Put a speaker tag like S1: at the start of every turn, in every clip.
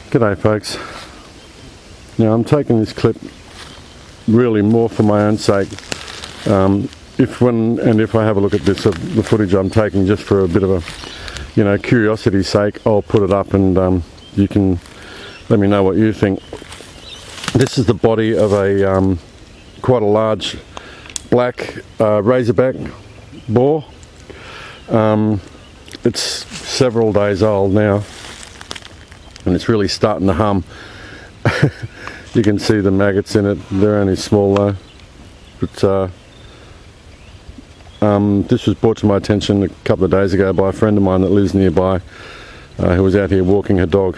S1: G'day folks. Now I'm taking this clip really more for my own sake. If I have a look at this, the footage I'm taking just for a bit of a, curiosity's sake, I'll put it up and you can let me know what you think. This is the body of a quite a large black Razorback boar. It's several days old now, and it's really starting to hum. You can see the maggots in it. They're only small though. But this was brought to my attention a couple of days ago by a friend of mine that lives nearby, who was out here walking her dog,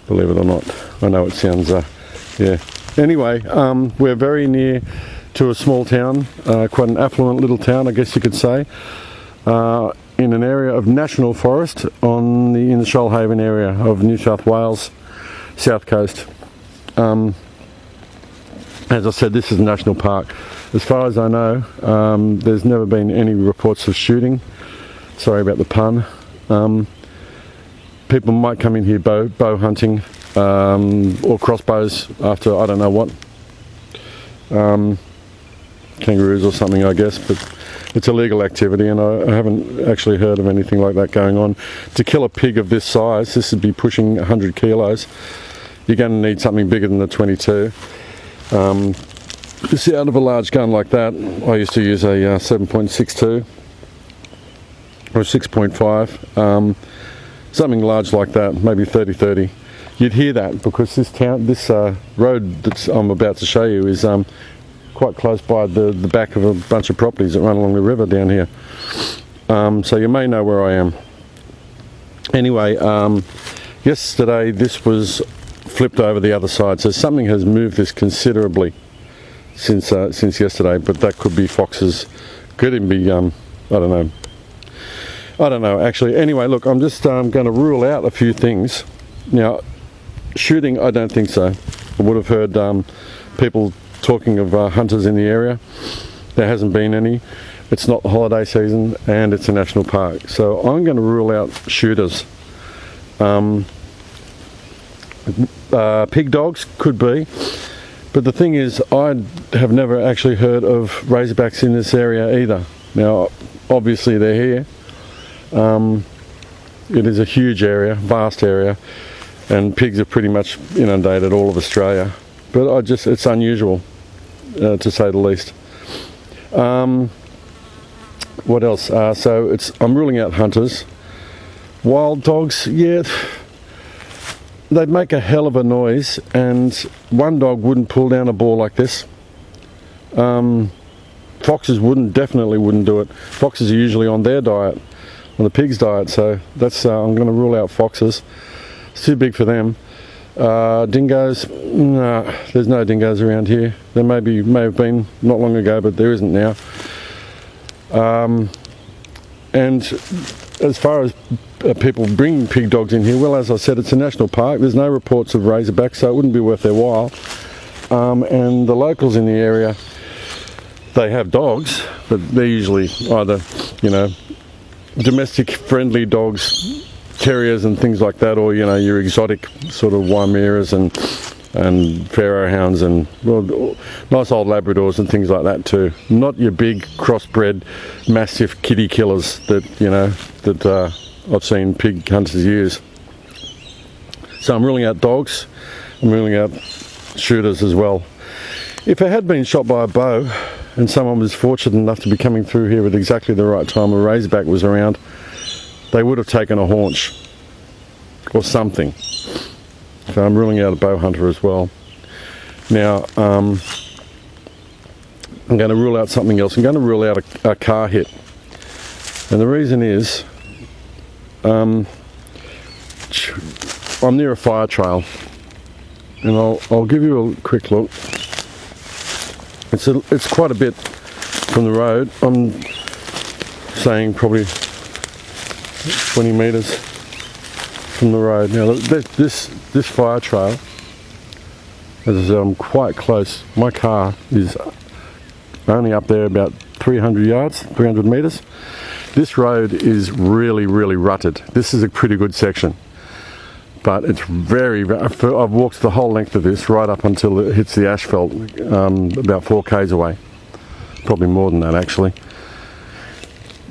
S1: believe it or not. I know it sounds, yeah. Anyway, we're very near to a small town, quite an affluent little town, I guess you could say, in an area of national forest in the Shoalhaven area of New South Wales, south coast. As I said, this is a national park. As far as I know, there's never been any reports of shooting. Sorry about the pun. People might come in here bow hunting, or crossbows after I don't know what. Kangaroos or something, I guess, but it's illegal activity, and I haven't actually heard of anything like that going on. To kill a pig of this size, this would be pushing 100 kilos. You're going to need something bigger than the 22. To see out of a large gun like that, I used to use a 7.62 or a 6.5, something large like that, maybe 30-30. You'd hear that because this road that I'm about to show you is quite close by the back of a bunch of properties that run along the river down here. So you may know where I am. Anyway, yesterday this was flipped over the other side, so something has moved this considerably since yesterday, but that could be foxes, could even be I don't know actually. Anyway, look, I'm just going to rule out a few things. Now, shooting, I don't think so. I would have heard people talking of hunters in the area. There hasn't been any. It's not the holiday season and it's a national park, so I'm going to rule out shooters. Pig dogs could be, but the thing is, I have never actually heard of Razorbacks in this area either. Now obviously they're here. It is a huge area, vast area, and pigs have pretty much inundated all of Australia, but it's unusual, to say the least. What else? So I'm ruling out hunters. Wild dogs, yeah, they'd make a hell of a noise, and one dog wouldn't pull down a boar like this. Foxes definitely wouldn't do it. Foxes are usually on their diet, on the pig's diet, so that's I'm going to rule out foxes. It's too big for them. Dingoes, no, there's no dingoes around here. There may have been not long ago, but there isn't now. And as far as people bringing pig dogs in here, well, as I said, it's a national park. There's no reports of Razorbacks, so it wouldn't be worth their while. And the locals in the area, they have dogs, but they're usually either, domestic friendly dogs, terriers and things like that, or your exotic sort of Weimaras and Pharaoh hounds and nice old Labradors and things like that too. Not your big crossbred massive kitty killers that I've seen pig hunters use. So I'm ruling out dogs. I'm ruling out shooters as well. If it had been shot by a bow and someone was fortunate enough to be coming through here at exactly the right time a Razorback was around, they would have taken a haunch or something. So I'm ruling out a bow hunter as well. Now, I'm going to rule out something else. I'm going to rule out a car hit. And the reason is, I'm near a fire trail. And I'll give you a quick look. It's quite a bit from the road. I'm saying probably 20 metres from the road. Now this fire trail, as I said, I'm quite close. My car is only up there about 300 metres. This road is really, really rutted. This is a pretty good section. but it's I've walked the whole length of this right up until it hits the asphalt, about 4 k's away, probably more than that actually.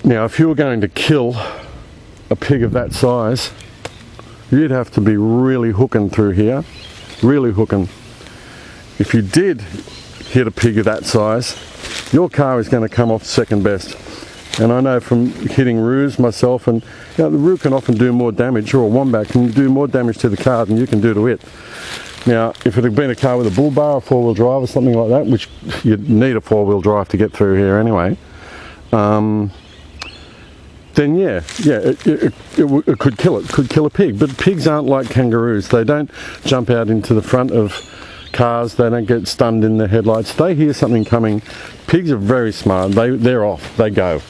S1: Now if you were going to kill a pig of that size, you'd have to be really hooking through here, really hooking. If you did hit a pig of that size, your car is going to come off second best. And I know from hitting roos myself, and the roo can often do more damage, or a wombat can do more damage to the car than you can do to it. Now, if it had been a car with a bull bar or 4-wheel drive or something like that, which you'd need a 4-wheel drive to get through here anyway, then it could kill it, could kill a pig. But pigs aren't like kangaroos. They don't jump out into the front of cars, they don't get stunned in the headlights. They hear something coming. Pigs are very smart. They're off, they go.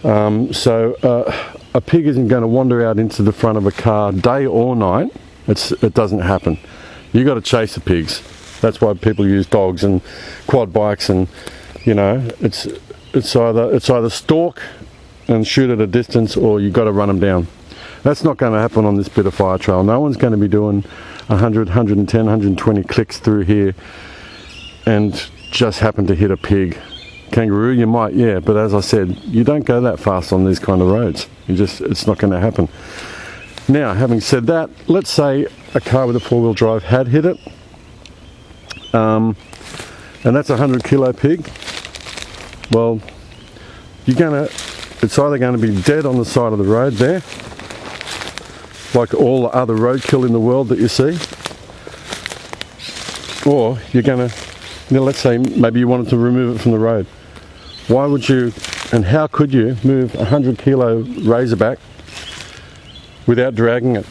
S1: A pig isn't going to wander out into the front of a car day or night. It doesn't happen. You got to chase the pigs. That's why people use dogs and quad bikes, and it's either stalk and shoot at a distance, or you got to run them down. That's not going to happen on this bit of fire trail. No one's going to be doing 100, 110, 120 clicks through here and just happen to hit a pig. Kangaroo, you might, yeah, but as I said, you don't go that fast on these kind of roads. It's not going to happen. Now, having said that, let's say a car with a 4-wheel drive had hit it, and that's a 100-kilo pig. Well, it's either going to be dead on the side of the road there, like all the other roadkill in the world that you see, or you're going to, let's say maybe you wanted to remove it from the road. Why would you, and how could you move a 100-kilo Razorback without dragging it?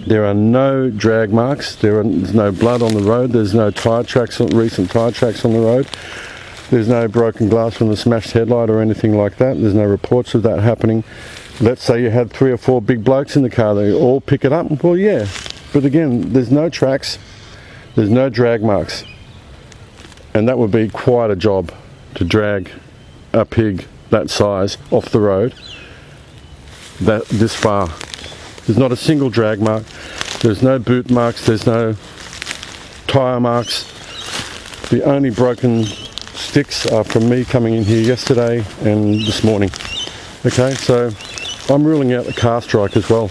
S1: There are no drag marks, there's no blood on the road, there's no recent tyre tracks on the road, there's no broken glass from the smashed headlight or anything like that. There's no reports of that happening. Let's say you had 3 or 4 big blokes in the car, they all pick it up. Well, yeah, but again, there's no tracks, there's no drag marks, and that would be quite a job to drag a pig that size off the road this far. There's not a single drag mark, there's no boot marks, there's no tyre marks. The only broken sticks are from me coming in here yesterday and this morning. Okay, so I'm ruling out the car strike as well.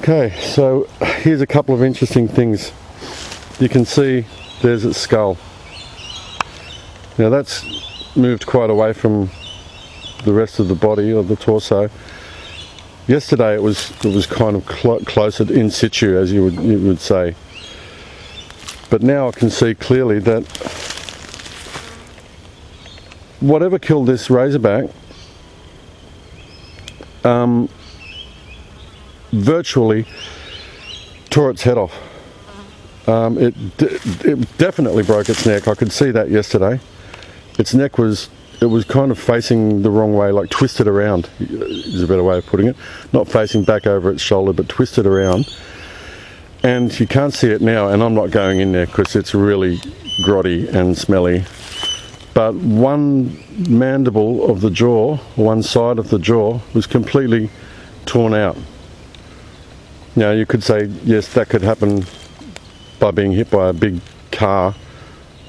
S1: Okay, so here's a couple of interesting things. You can see there's its skull. Now that's moved quite away from the rest of the body or the torso. Yesterday it was kind of closer in situ, as you would say. But now I can see clearly that whatever killed this Razorback virtually tore its head off. It definitely broke its neck. I could see that yesterday. Its neck was kind of facing the wrong way, like twisted around is a better way of putting it. Not facing back over its shoulder, but twisted around. And you can't see it now, and I'm not going in there because it's really grotty and smelly. But one mandible of the jaw, one side of the jaw, was completely torn out. Now you could say, yes, that could happen by being hit by a big car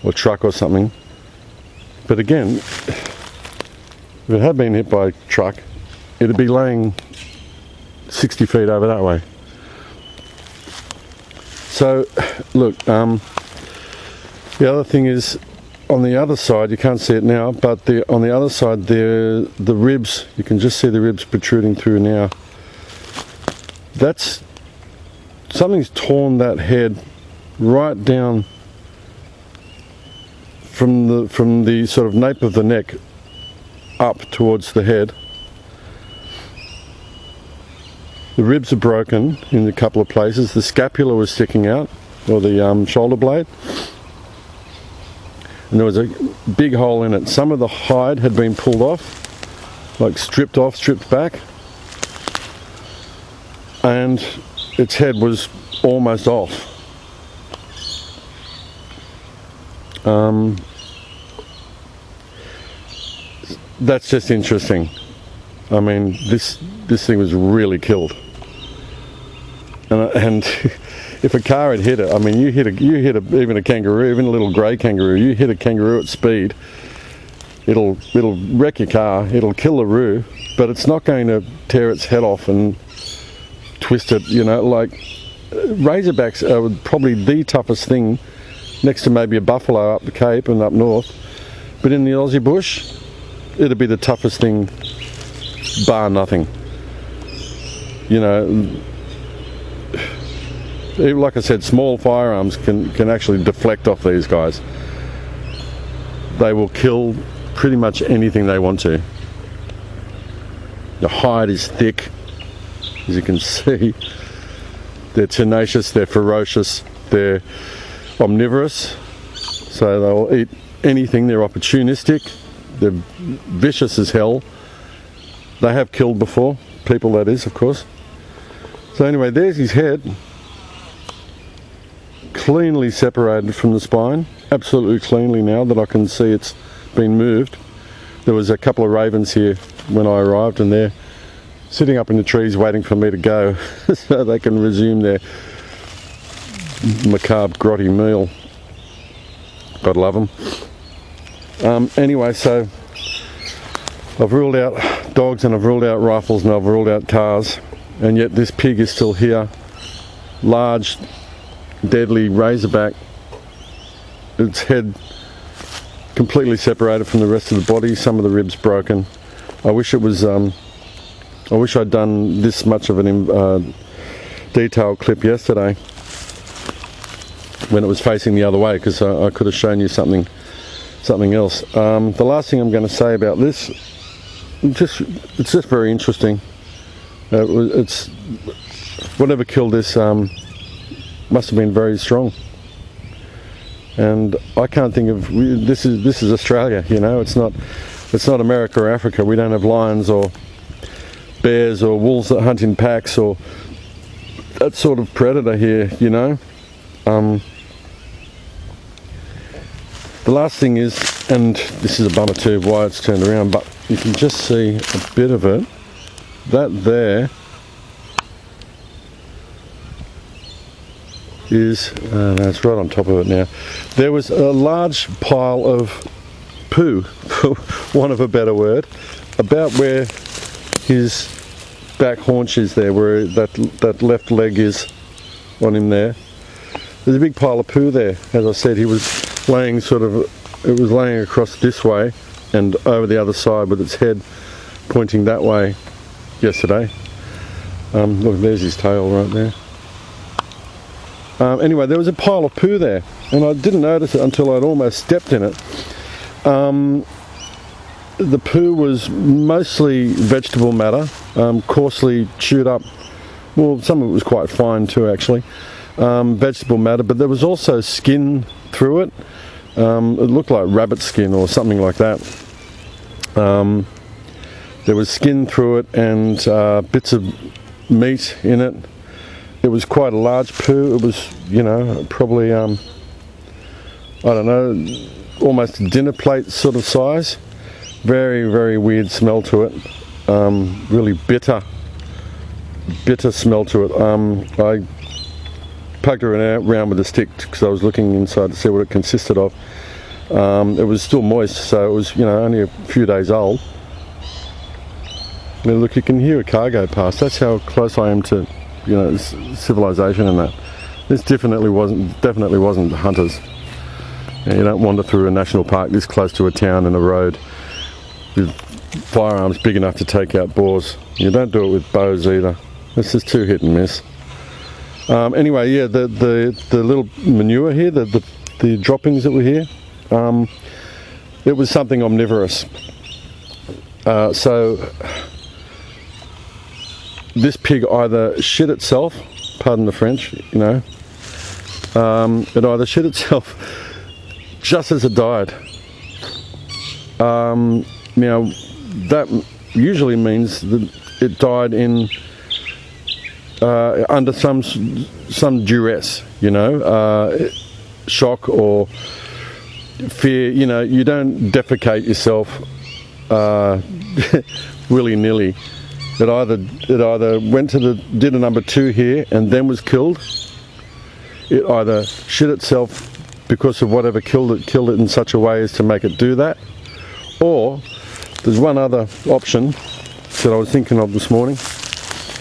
S1: or truck or something. But again, if it had been hit by a truck, it'd be laying 60 feet over that way. So, look, the other thing is, on the other side, you can't see it now, but on the other side there, the ribs, you can just see the ribs protruding through now. Something's torn that head right down from the sort of nape of the neck up towards the head. The ribs are broken in a couple of places. The scapula was sticking out, or the shoulder blade, and there was a big hole in it. Some of the hide had been pulled off, like stripped back, and its head was almost off. That's just interesting. I mean, this thing was really killed. And if a car had hit it, I mean, you hit even a kangaroo, even a little grey kangaroo. You hit a kangaroo at speed, it'll wreck your car. It'll kill the roo, but it's not going to tear its head off and twist it. You know, like Razorbacks are probably the toughest thing, next to maybe a buffalo up the Cape and up north. But in the Aussie bush, it'd be the toughest thing, bar nothing. You know, like I said, small firearms can actually deflect off these guys. They will kill pretty much anything they want to. The hide is thick, as you can see. They're tenacious, they're ferocious, they're omnivorous, so they'll eat anything. They're opportunistic, they're vicious as hell. They have killed before, people that is, of course. So anyway, there's his head, cleanly separated from the spine, absolutely cleanly now that I can see it's been moved. There was a couple of ravens here when I arrived, and they're sitting up in the trees waiting for me to go so they can resume their macabre grotty meal. God love them. Anyway, so I've ruled out dogs and I've ruled out rifles and I've ruled out cars, and yet this pig is still here. Large, deadly razorback. Its head completely separated from the rest of the body, some of the ribs broken. I wish it was I wish I'd done this much of an detailed clip yesterday when it was facing the other way, because I could have shown you something else. The last thing I'm going to say about this, it's just very interesting. It's whatever killed this must have been very strong, and I can't think of, this is Australia, you know. It's not America or Africa. We don't have lions or bears or wolves that hunt in packs or that sort of predator here, you know. The last thing is, and this is a bummer too, why it's turned around, but you can just see a bit of it. That there is, no, it's right on top of it now. There was a large pile of poo, for want of a better word, about where his back haunch is there, where that left leg is on him there. There's a big pile of poo there. As I said, he was laying it was laying across this way and over the other side with its head pointing that way yesterday. Look, there's his tail right there. Anyway, there was a pile of poo there, and I didn't notice it until I'd almost stepped in it. The poo was mostly vegetable matter, coarsely chewed up. Well, some of it was quite fine too, actually. Vegetable matter, but there was also skin through it. It looked like rabbit skin or something like that. There was skin through it and bits of meat in it. It was quite a large poo. It was, you know, probably, I don't know, almost a dinner plate sort of size. Very, very weird smell to it. Really bitter smell to it. I poked it around with a stick because I was looking inside to see what it consisted of. It was still moist, so it was, you know, only a few days old. Now look, you can hear a car go past. That's how close I am to, you know, civilization and that. This definitely wasn't hunters. You don't wander through a national park this close to a town and a road with firearms big enough to take out boars. You don't do it with bows either. This is too hit and miss. Anyway, yeah, the little manure here, the droppings that were here, it was something omnivorous. So this pig either shit itself, pardon the French, you know, it either shit itself just as it died. Now that usually means that it died in under some duress, you know, shock or fear. You know, you don't defecate yourself willy-nilly. It either went to did a number 2 here and then was killed. It either shit itself because of whatever killed it in such a way as to make it do that. Or there's one other option that I was thinking of this morning,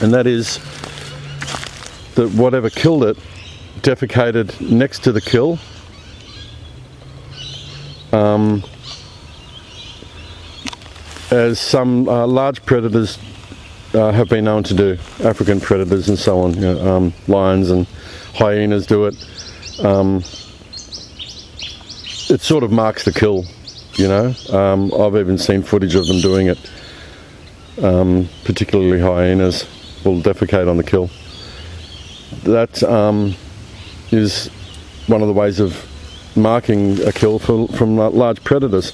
S1: and that is that whatever killed it defecated next to the kill. As some large predators have been known to do, African predators and so on, you know, lions and hyenas do it. It sort of marks the kill, you know. I've even seen footage of them doing it, particularly hyenas will defecate on the kill. That is one of the ways of marking a kill from large predators.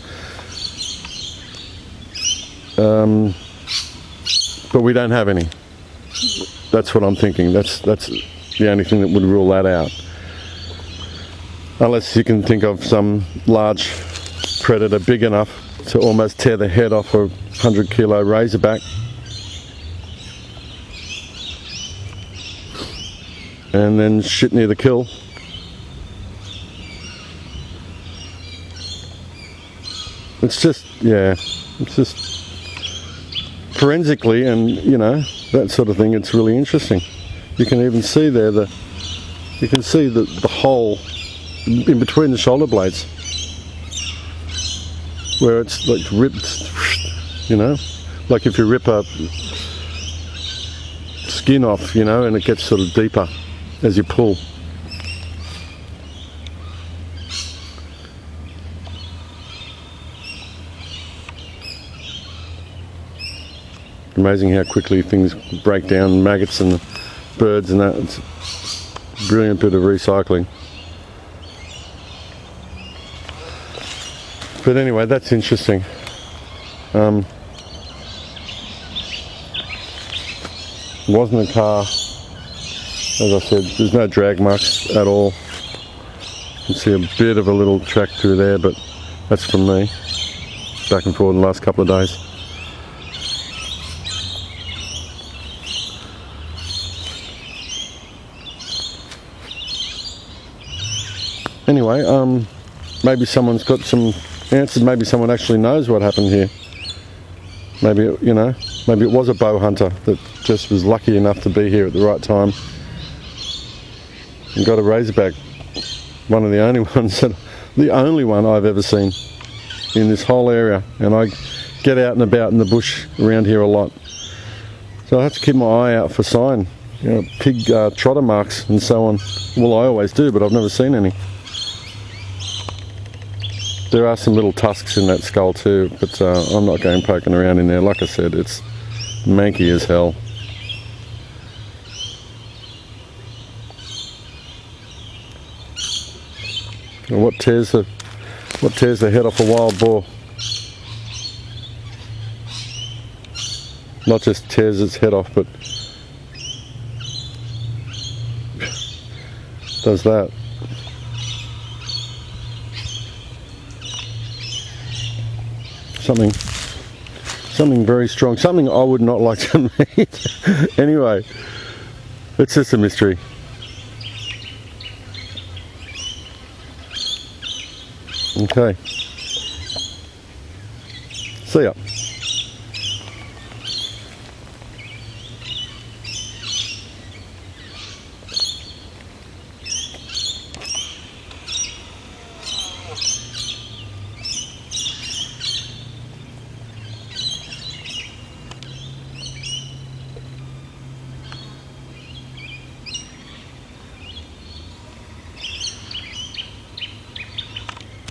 S1: But we don't have any. That's what I'm thinking. That's the only thing that would rule that out. Unless you can think of some large predator big enough to almost tear the head off a 100-kilo razorback. And then shit near the kill. It's just, yeah, it's just forensically and, you know, that sort of thing, it's really interesting. You can even see there you can see the hole in between the shoulder blades where it's like ripped, you know, like if you rip a skin off, you know, and it gets sort of deeper as you pull. Amazing how quickly things break down, maggots and birds and that. It's a brilliant bit of recycling. But anyway, that's interesting. It wasn't a car. As I said, there's no drag marks at all. You can see a bit of a little track through there, but that's from me. Back and forth in the last couple of days. Anyway, maybe someone's got some answers. Maybe someone actually knows what happened here. Maybe, you know, maybe it was a bow hunter that just was lucky enough to be here at the right time and got a razorback. One of the only ones the only one I've ever seen in this whole area, and I get out and about in the bush around here a lot, so I have to keep my eye out for sign, you know, pig trotter marks and so on. Well, I always do, but I've never seen any. There are some little tusks in that skull too, but I'm not going poking around in there. Like I said, it's manky as hell. And what tears the head off a wild boar? Not just tears its head off, but does that. Something very strong, something I would not like to meet. Anyway, it's just a mystery. Okay. See ya.